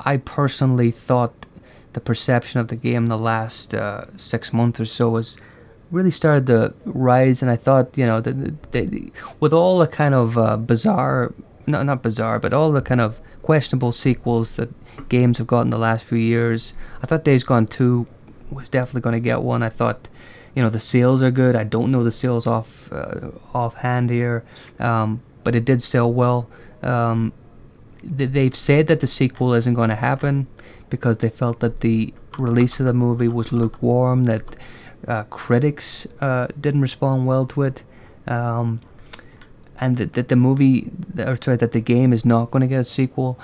I personally thought the perception of the game the last 6 months or so has really started to rise, and I thought, with all the kind of bizarre, not bizarre, but all the kind of questionable sequels that games have gotten the last few years, I thought Days Gone 2 was definitely going to get one. I thought, the sales are good. I don't know the sales offhand here, but it did sell well. Um, they've said that the sequel isn't going to happen because they felt that the release of the movie was lukewarm, that critics didn't respond well to it, um, and that the movie, or sorry, that the game is not going to get a sequel.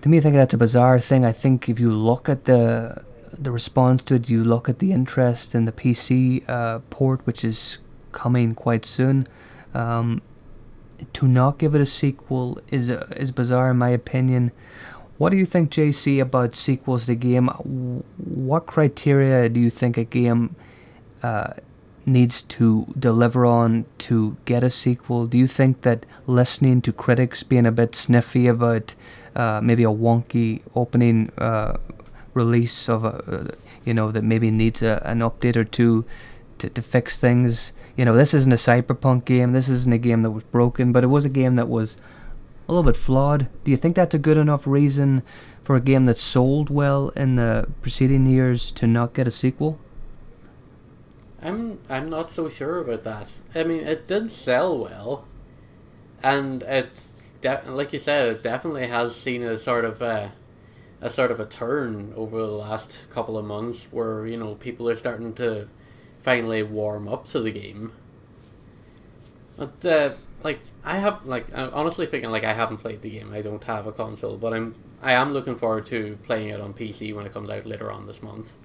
To me, I think that's a bizarre thing. I think if you look at the response to it, you look at the interest in the PC port, which is coming quite soon. Um, to not give it a sequel is bizarre in my opinion. What do you think, JC, about sequels to game? What criteria do you think a game uh, needs to deliver on to get a sequel? Do you think that listening to critics being a bit sniffy about maybe a wonky opening release of that maybe needs an update or two to fix things? This isn't a cyberpunk game. This isn't a game that was broken, but it was a game that was a little bit flawed. Do you think that's a good enough reason for a game that sold well in the preceding years to not get a sequel? I'm not so sure about that. I mean, it did sell well, and like you said, it definitely has seen a sort of a turn over the last couple of months, where people are starting to finally warm up to the game. But like honestly speaking, like I haven't played the game. I don't have a console, but I am looking forward to playing it on PC when it comes out later on this month.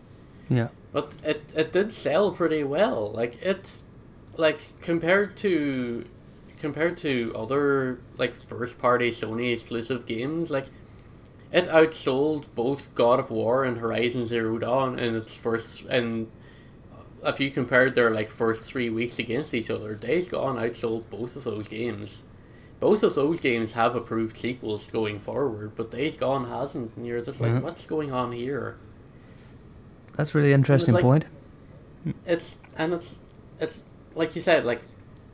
Yeah. But it did sell pretty well. Like it's like compared to other like first party Sony exclusive games, like it outsold both God of War and Horizon Zero Dawn in its first, and if you compared their like first 3 weeks against each other, Days Gone outsold both of those games. Both of those games have approved sequels going forward, but Days Gone hasn't, and you're just like, Yeah. what's going on here? That's a really And it's interesting like point. it's like you said, like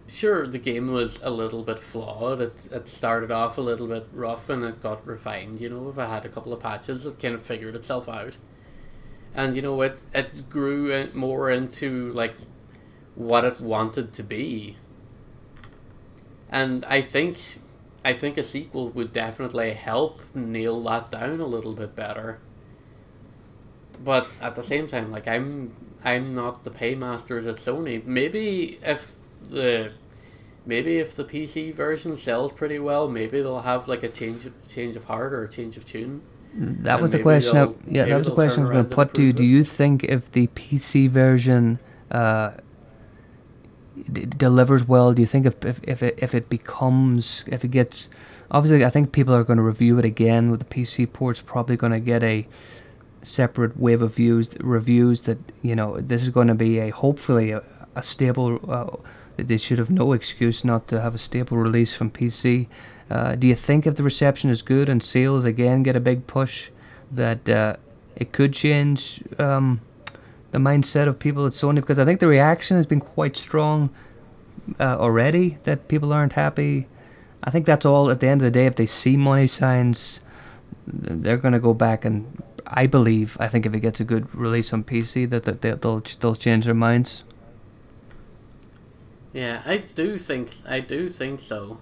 sure the game was a little bit flawed. It started off a little bit rough and it got refined. If I had a couple of patches, it kind of figured itself out, and it grew more into like what it wanted to be. And I think a sequel would definitely help nail that down a little bit better. But at the same time, like I'm not the paymasters at Sony. The maybe if the PC version sells pretty well, maybe they'll have like a change of heart or a change of tune, That and was the question. Yeah, that maybe was the they'll turn question I was going to around and put to you. improve Do it. you think if the PC version delivers well, do you think if it gets, obviously I think people are going to review it again with the PC ports, probably going to get a separate wave of reviews that this is going to be hopefully a stable. They should have no excuse not to have a stable release from PC. Do you think if the reception is good and sales again get a big push, that it could change the mindset of people at Sony? Because I think the reaction has been quite strong already. That people aren't happy. I think that's all. At the end of the day, if they see money signs, they're going to go back and. I think if it gets a good release on PC, that they'll change their minds. Yeah, I do think so.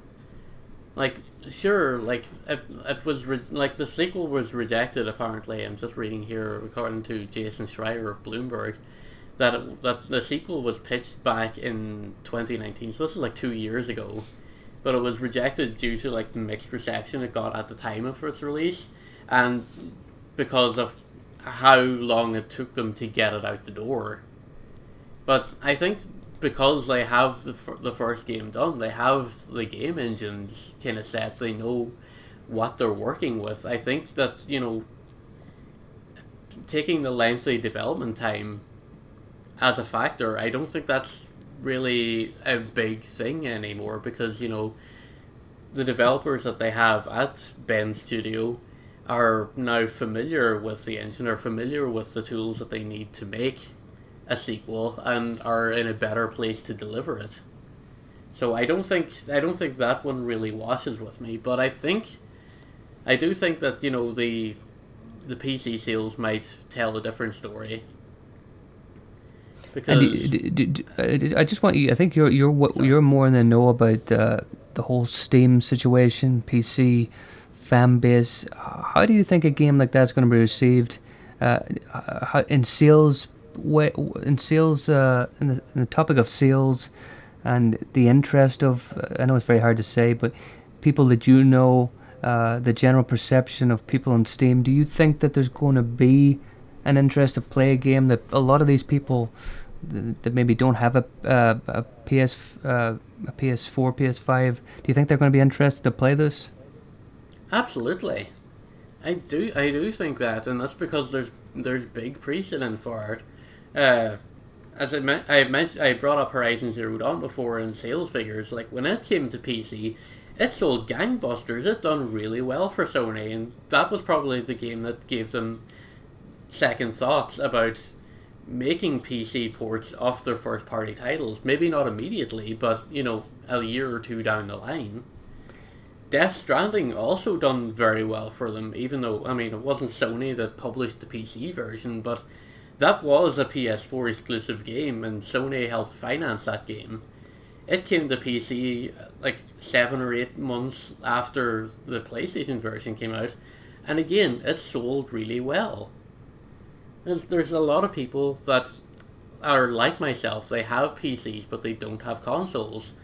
Like, sure, like it was like the sequel was rejected. Apparently, I'm just reading here, according to Jason Schreier of Bloomberg, that the sequel was pitched back in 2019. So this is like 2 years ago, but it was rejected due to like the mixed reception it got at the time of its release, and because of how long it took them to get it out the door. But I think because they have the first game done, they have the game engines kind of set, they know what they're working with. I think that, taking the lengthy development time as a factor, I don't think that's really a big thing anymore, because, the developers that they have at Bend Studio are now familiar with the engine, are familiar with the tools that they need to make a sequel, and are in a better place to deliver it. So I don't think that one really washes with me, but I do think that the PC sales might tell a different story And because I just want you. I think sorry. you're more in the know about the whole Steam situation, PC fan base. How do you think a game like that's going to be received uh, in sales? In sales, in the topic of sales and the interest of. I know it's very hard to say, but people that you know, the general perception of people on Steam. Do you think that there's going to be an interest to play a game that a lot of these people that maybe don't have a a PS4, PS5. Do you think they're going to be interested to play this? Absolutely, I do think that, and that's because there's big precedent for it. As I brought up Horizon Zero Dawn before in sales figures. Like when it came to PC, it sold gangbusters. It done really well for Sony, and that was probably the game that gave them second thoughts about making PC ports of their first party titles. Maybe not immediately, but a year or two down the line. Death Stranding also done very well for them, even though, I mean, it wasn't Sony that published the PC version, but that was a PS4 exclusive game, and Sony helped finance that game. It came to PC like 7 or 8 months after the PlayStation version came out, and again, it sold really well. There's a lot of people that are like myself. They have PCs, but they don't have consoles,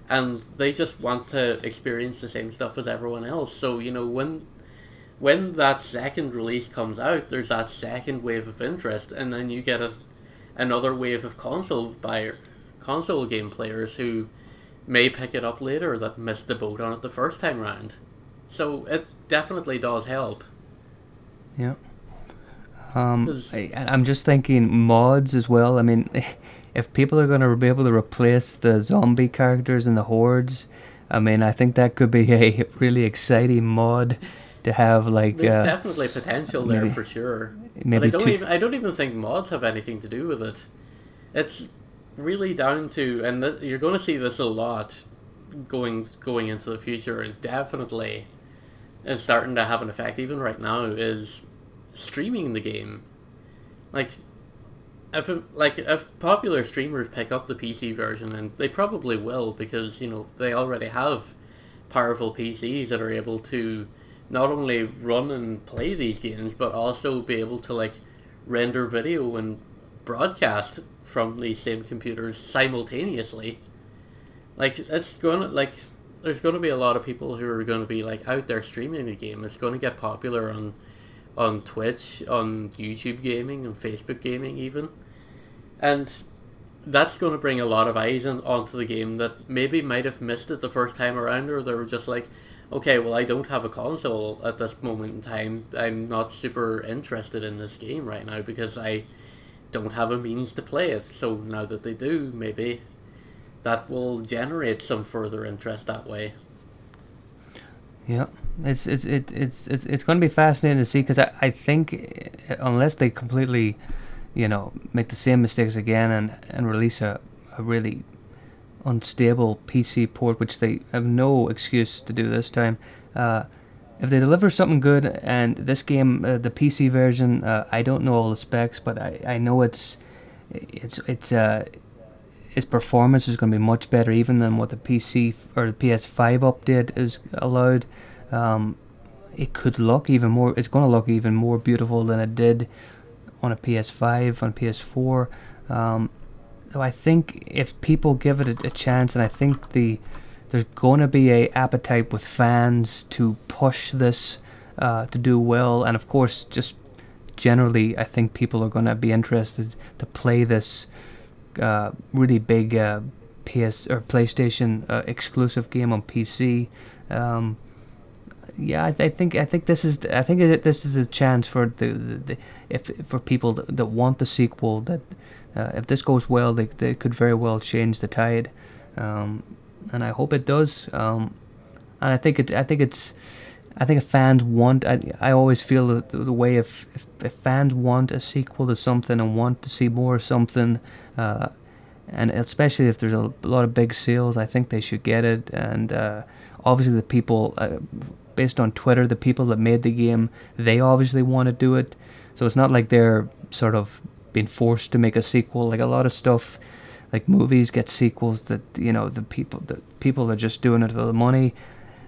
and they just want to experience the same stuff as everyone else. So when that second release comes out, there's that second wave of interest, and then you get another wave of console game players who may pick it up later that missed the boat on it the first time round. So it definitely does help. Yeah. 'Cause I'm just thinking mods as well. I mean, if people are going to be able to replace the zombie characters in the hordes, I mean, I think that could be a really exciting mod to have, like there's definitely potential there maybe for sure. But I maybe don't two. even I don't even think mods have anything to do with it. It's really down to, and you're going to see this a lot going into the future, and definitely is starting to have an effect even right now, is streaming the game. Like if popular streamers pick up the PC version, and they probably will because they already have powerful PCs that are able to not only run and play these games but also be able to like render video and broadcast from these same computers simultaneously. Like it's gonna like there's gonna be a lot of people who are gonna be like out there streaming the game. It's gonna get popular on Twitch, on YouTube gaming, on Facebook gaming even. And that's going to bring a lot of eyes onto the game that maybe might have missed it the first time around, or they were just like, okay, well, I don't have a console at this moment in time. I'm not super interested in this game right now because I don't have a means to play it. So now that they do, maybe that will generate some further interest that way. Yeah, it's going to be fascinating to see because I think unless they completely, make the same mistakes again and release a really unstable PC port, which they have no excuse to do this time. If they deliver something good, and this game, the PC version, I don't know all the specs, but I know it's its performance is going to be much better even than what the PC or the PS5 update is allowed. Um, it could look even more. It's going to look even more beautiful than it did on a PS5, on PS4. Um, so I think if people give it a chance, and I think there's going to be a appetite with fans to push this to do well, and of course, just generally, I think people are going to be interested to play this really big PS or PlayStation exclusive game on PC. Um, yeah, I think this is a chance for the if for people that want the sequel, that if this goes well, they could very well change the tide, um, and I hope it does. And I think it's I think if fans want, I always feel the way if fans want a sequel to something and want to see more of something, uh, and especially if there's a lot of big sales, I think they should get it. And obviously, the people, based on Twitter, the people that made the game, they obviously want to do it. So it's not like they're sort of being forced to make a sequel. Like a lot of stuff, like movies get sequels that the people are just doing it for the money.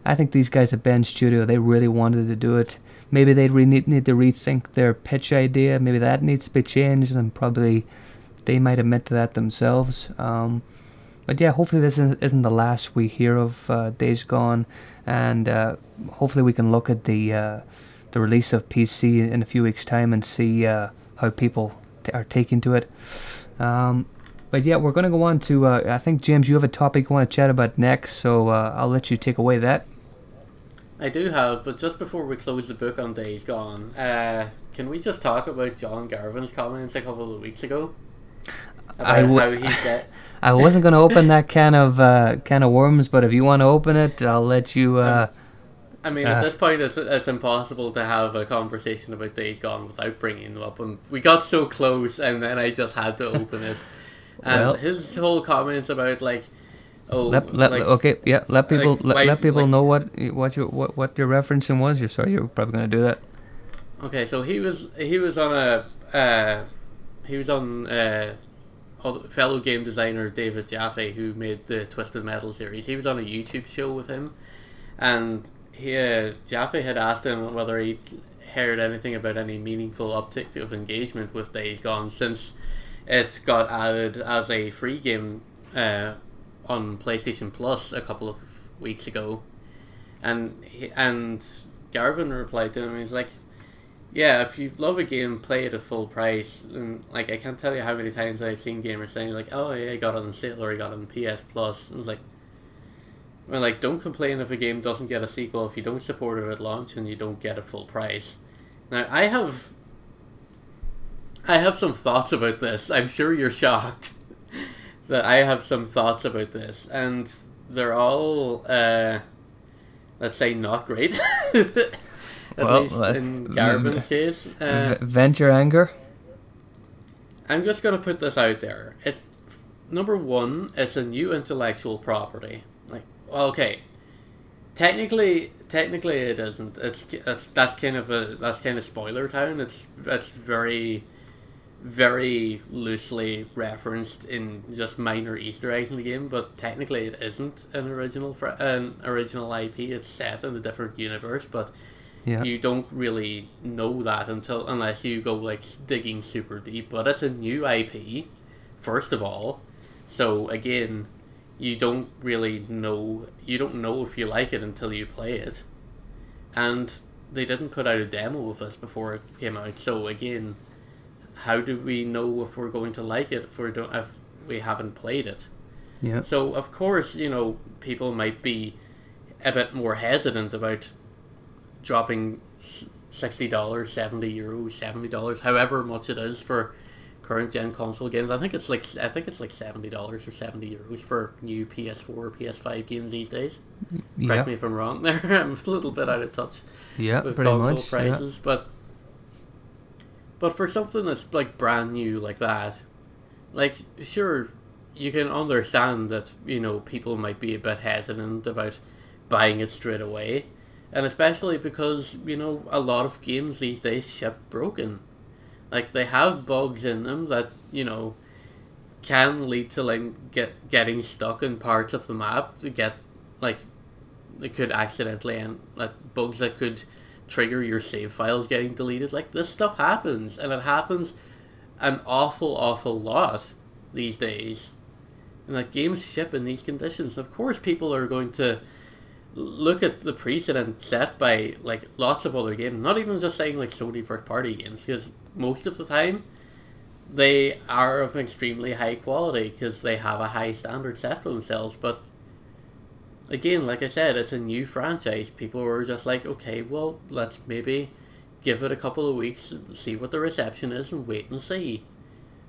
I think these guys at Bend Studio, they really wanted to do it. Maybe they need to rethink their pitch idea. Maybe that needs to be changed, and probably they might admit to that themselves. But yeah, hopefully this isn't the last we hear of Days Gone, and hopefully we can look at the release of PC in a few weeks' time and see how people are taking to it. But yeah, we're going to go on to, I think, James, you have a topic you want to chat about next, so I'll let you take away that. I do have, but just before we close the book on Days Gone, can we just talk about John Garvin's comments a couple of weeks ago about how he said? I wasn't going to open that can of worms, but if you want to open it, I'll let you. I mean, at this point, it's impossible to have a conversation about Days Gone without bringing them up, and we got so close, and then I just had to open it. And well, his whole comments about let people know what your referencing was. You're probably going to do that. Okay, so he was on fellow game designer David Jaffe, who made the Twisted Metal series. He was on a YouTube show with him, and Jaffe had asked him whether he heard anything about any meaningful uptick of engagement with Days Gone since it got added as a free game on PlayStation Plus a couple of weeks ago, and Garvin replied to him. He's like, "Yeah, if you love a game, play it at full price." And I can't tell you how many times I've seen gamers saying like, "Oh yeah, I got it on sale or I got it on PS Plus." And it's like, don't complain if a game doesn't get a sequel if you don't support it at launch and you don't get a full price. Now I have some thoughts about this. I'm sure you're shocked that I have some thoughts about this, and they're all, let's say, not great. At least in Garvin's case. Vent your anger. I'm just going to put this out there. Number one, it's a new intellectual property. Okay, technically it isn't. That's kind of spoiler town. It's very, very loosely referenced in just minor Easter eggs in the game, but technically it isn't an original IP. It's set in a different universe, but you don't really know that unless you go digging super deep. But it's a new IP, first of all. So again, you don't know if you like it until you play it, and they didn't put out a demo of this before it came out. So again, how do we know if we're going to like it if we haven't played it? Yeah. So of course, people might be a bit more hesitant about dropping $60, €70, $70, however much it is for current gen console games. I think it's like $70 or €70 for new PS4 or PS5 games these days. Correct me if I'm wrong there. I'm a little bit out of touch with console prices, but for something that's brand new like that, sure, you can understand that people might be a bit hesitant about buying it straight away, and especially because a lot of games these days ship broken. They have bugs in them that, can lead to getting stuck in parts of the map to get they could accidentally end bugs that could trigger your save files getting deleted. This stuff happens, and it happens an awful lot these days. And games ship in these conditions. Of course, people are going to look at the precedent set by lots of other games. Not even just saying Sony first party games, because most of the time they are of extremely high quality because they have a high standard set for themselves. But again, like I said, it's a new franchise. People were just okay, well, let's maybe give it a couple of weeks, see what the reception is, and wait and see.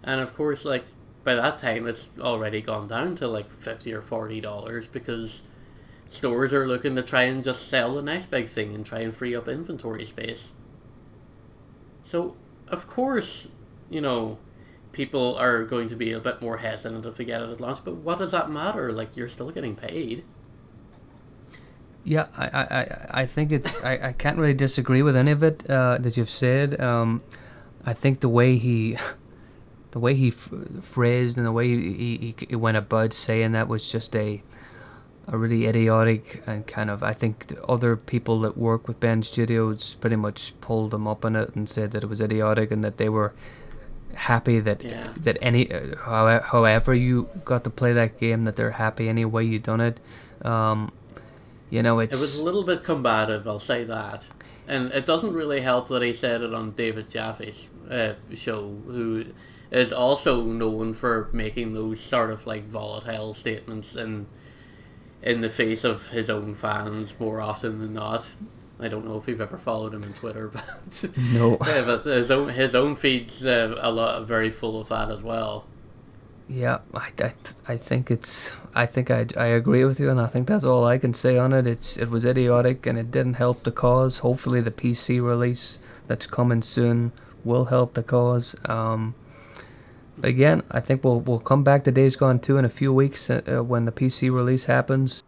And of course, by that time, it's already gone down to $50 or $40 because stores are looking to try and just sell the next big thing and try and free up inventory space. So, of course, you know, people are going to be a bit more hesitant if they get it at launch, but what does that matter? Like, you're still getting paid. Yeah, I think I can't really disagree with any of it that you've said. I think the way he phrased and the way he went about saying that was just a really idiotic and kind of, I think the other people that work with Bend Studios pretty much pulled him up on it and said that it was idiotic and that they were happy that Yeah. however you got to play that game, that they're happy any way you done it. Um, It was a little bit combative, I'll say that. And it doesn't really help that he said it on David Jaffe's show, who is also known for making those sort of like volatile statements in the face of his own fans more often than not. I don't know if you've ever followed him on Twitter, but no. yeah, but his own feed's a lot very full of that as well. Yeah, I think I agree with you, and I think that's all I can say on it. It was idiotic, and it didn't help the cause. Hopefully, the PC release that's coming soon will help the cause. Again, I think we'll come back to Days Gone 2 in a few weeks when the PC release happens.